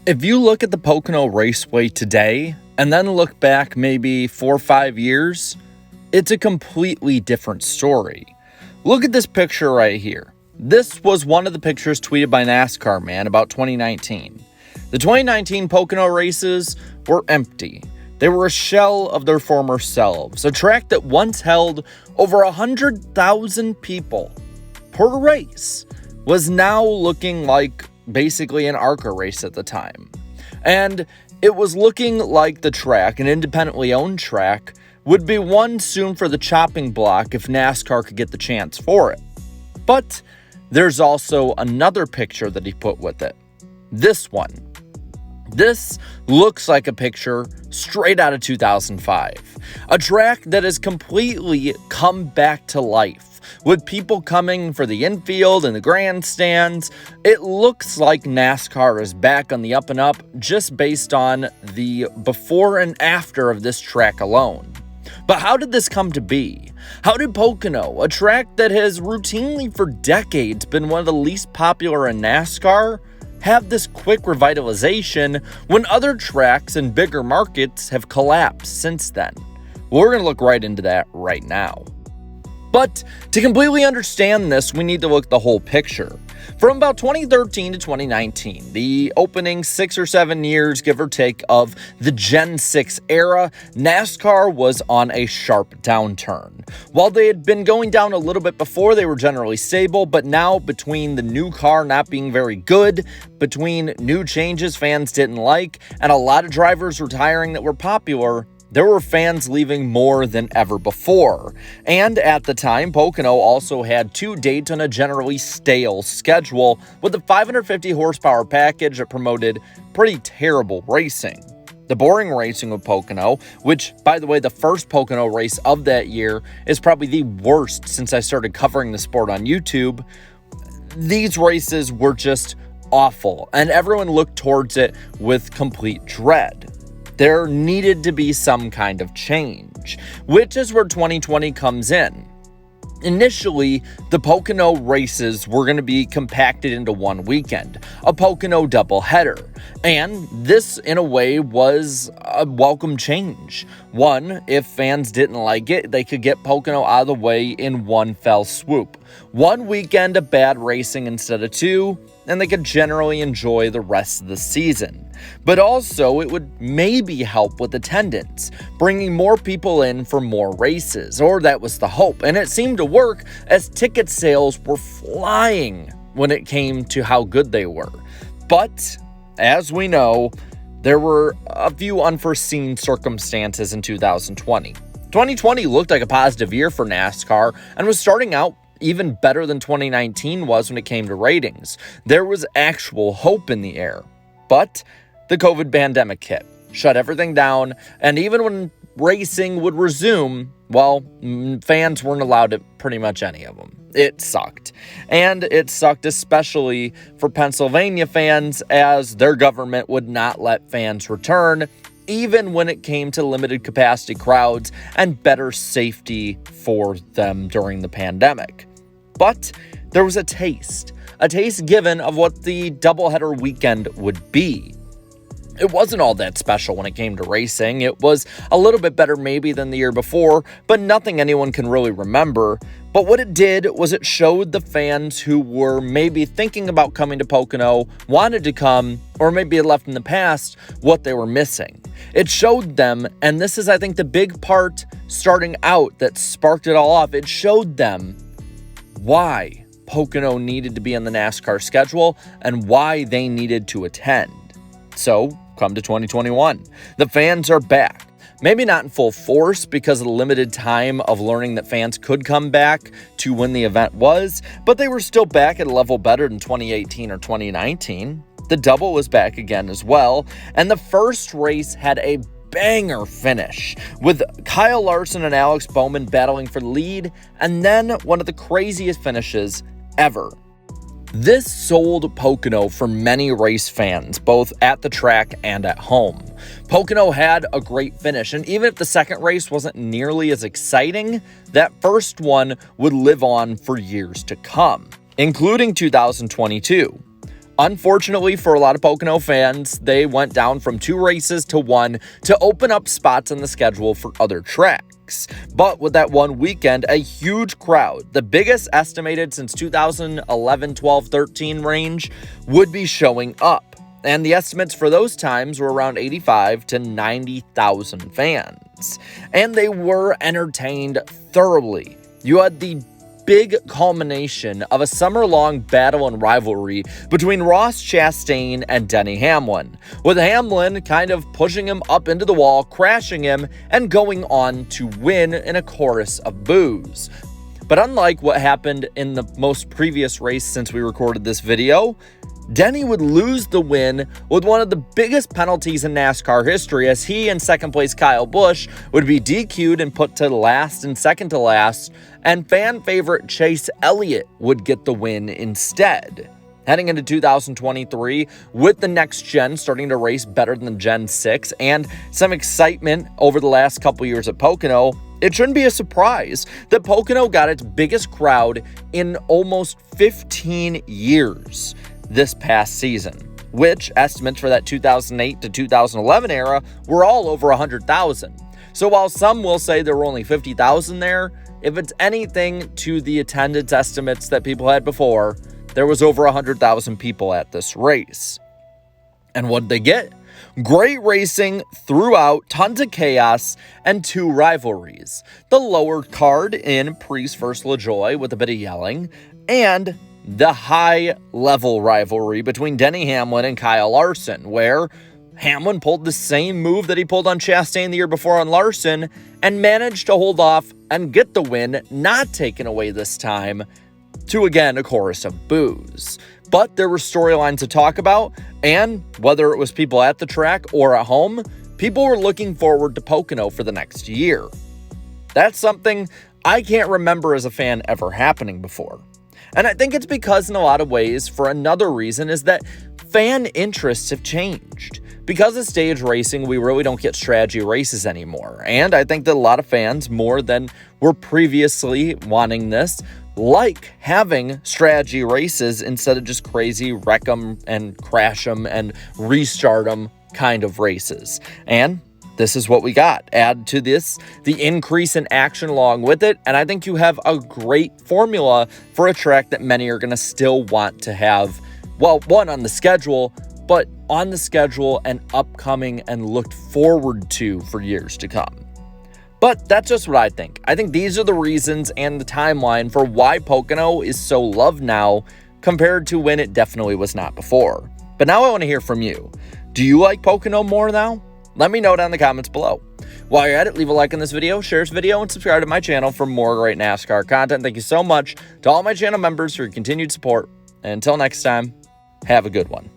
If you look at the Pocono Raceway today and then look back maybe 4 or 5 years, it's a completely different story. Look at this picture right here. This was one of the pictures tweeted by NASCAR Man about 2019. The 2019 Pocono races were empty. They were a shell of their former selves, a track that once held over 100,000 people per race was now looking like basically an ARCA race at the time. And it was looking like the track, an independently owned track, would be one soon for the chopping block if NASCAR could get the chance for it. But there's also another picture that he put with it. This one. This looks like a picture straight out of 2005. A track that has completely come back to life, with people coming for the infield and the grandstands. It looks like NASCAR is back on the up and up just based on the before and after of this track alone. But how did this come to be? How did Pocono, a track that has routinely for decades been one of the least popular in NASCAR, have this quick revitalization when other tracks and bigger markets have collapsed since then? We're going to look right into that right now. But to completely understand this, we need to look at the whole picture. From about 2013 to 2019, the opening 6 or 7 years, give or take, of the Gen 6 era, NASCAR was on a sharp downturn. While they had been going down a little bit before, they were generally stable, but now between the new car not being very good, between new changes fans didn't like, and a lot of drivers retiring that were popular, there were fans leaving more than ever before. And at the time, Pocono also had 2 dates on a generally stale schedule with a 550 horsepower package that promoted pretty terrible racing. The boring racing with Pocono, which, by the way, the first Pocono race of that year is probably the worst since I started covering the sport on YouTube. These races were just awful, and everyone looked towards it with complete dread. There needed to be some kind of change, which is where 2020 comes in. Initially, the Pocono races were going to be compacted into one weekend, a Pocono doubleheader, and this, in a way, was a welcome change. One, if fans didn't like it, they could get Pocono out of the way in one fell swoop. One weekend of bad racing instead of 2, and they could generally enjoy the rest of the season. But also, it would maybe help with attendance, bringing more people in for more races, or that was the hope. And it seemed to work as ticket sales were flying when it came to how good they were. But, as we know, there were a few unforeseen circumstances in 2020. 2020 looked like a positive year for NASCAR and was starting out even better than 2019 was when it came to ratings. There was actual hope in the air. But the COVID pandemic hit, shut everything down, and even when racing would resume, well, fans weren't allowed to pretty much any of them. It sucked. And it sucked especially for Pennsylvania fans, as their government would not let fans return, even when it came to limited capacity crowds and better safety for them during the pandemic. But there was a taste given of what the doubleheader weekend would be. It wasn't all that special when it came to racing. It was a little bit better maybe than the year before, but nothing anyone can really remember. But what it did was it showed the fans who were maybe thinking about coming to Pocono, wanted to come, or maybe had left in the past, what they were missing. It showed them, and this is, I think, the big part starting out that sparked it all off. It showed them why Pocono needed to be on the NASCAR schedule and why they needed to attend. So, come to 2021. The fans are back. Maybe not in full force because of the limited time of learning that fans could come back to when the event was, but they were still back at a level better than 2018 or 2019. The double was back again as well, and the first race had a banger finish, with Kyle Larson and Alex Bowman battling for the lead, and then one of the craziest finishes ever. This sold Pocono for many race fans, both at the track and at home. Pocono had a great finish, and even if the second race wasn't nearly as exciting, that first one would live on for years to come, including 2022. Unfortunately for a lot of Pocono fans, they went down from 2 races to 1 to open up spots on the schedule for other tracks. But with that one weekend, a huge crowd, the biggest estimated since 2011, 12, 13 range, would be showing up. And the estimates for those times were around 85 to 90,000 fans. And they were entertained thoroughly. You had the big culmination of a summer-long battle and rivalry between Ross Chastain and Denny Hamlin, with Hamlin kind of pushing him up into the wall, crashing him, and going on to win in a chorus of boos. But unlike what happened in the most previous race since we recorded this video, Denny would lose the win with one of the biggest penalties in NASCAR history, as he and second place Kyle Busch would be DQ'd and put to last and second to last, and fan favorite Chase Elliott would get the win instead. Heading into 2023, with the next gen starting to race better than Gen 6 and some excitement over the last couple years at Pocono, it shouldn't be a surprise that Pocono got its biggest crowd in almost 15 years this past season, which estimates for that 2008 to 2011 era were all over 100,000. So while some will say there were only 50,000 there, if it's anything to the attendance estimates that people had before, there was over 100,000 people at this race. And what did they get? Great racing throughout, tons of chaos, and 2 rivalries. The lower card in Priest vs. LaJoie with a bit of yelling, and the high-level rivalry between Denny Hamlin and Kyle Larson, where Hamlin pulled the same move that he pulled on Chastain the year before on Larson and managed to hold off and get the win, not taken away this time, to again a chorus of boos. But there were storylines to talk about, and whether it was people at the track or at home, people were looking forward to Pocono for the next year. That's something I can't remember as a fan ever happening before. And I think it's because in a lot of ways, for another reason, is that fan interests have changed. Because of stage racing, we really don't get strategy races anymore. And I think that a lot of fans, more than were previously wanting this, like having strategy races instead of just crazy wreck 'em and crash 'em and restart 'em kind of races. And this is what we got. Add to this the increase in action along with it, and I think you have a great formula for a track that many are going to still want to have, well, one on the schedule, but on the schedule and upcoming and looked forward to for years to come. But that's just what I think. I think these are the reasons and the timeline for why Pocono is so loved now compared to when it definitely was not before. But now I want to hear from you. Do you like Pocono more now? Let me know down in the comments below. While you're at it, leave a like on this video, share this video, and subscribe to my channel for more great NASCAR content. Thank you so much to all my channel members for your continued support. And until next time, have a good one.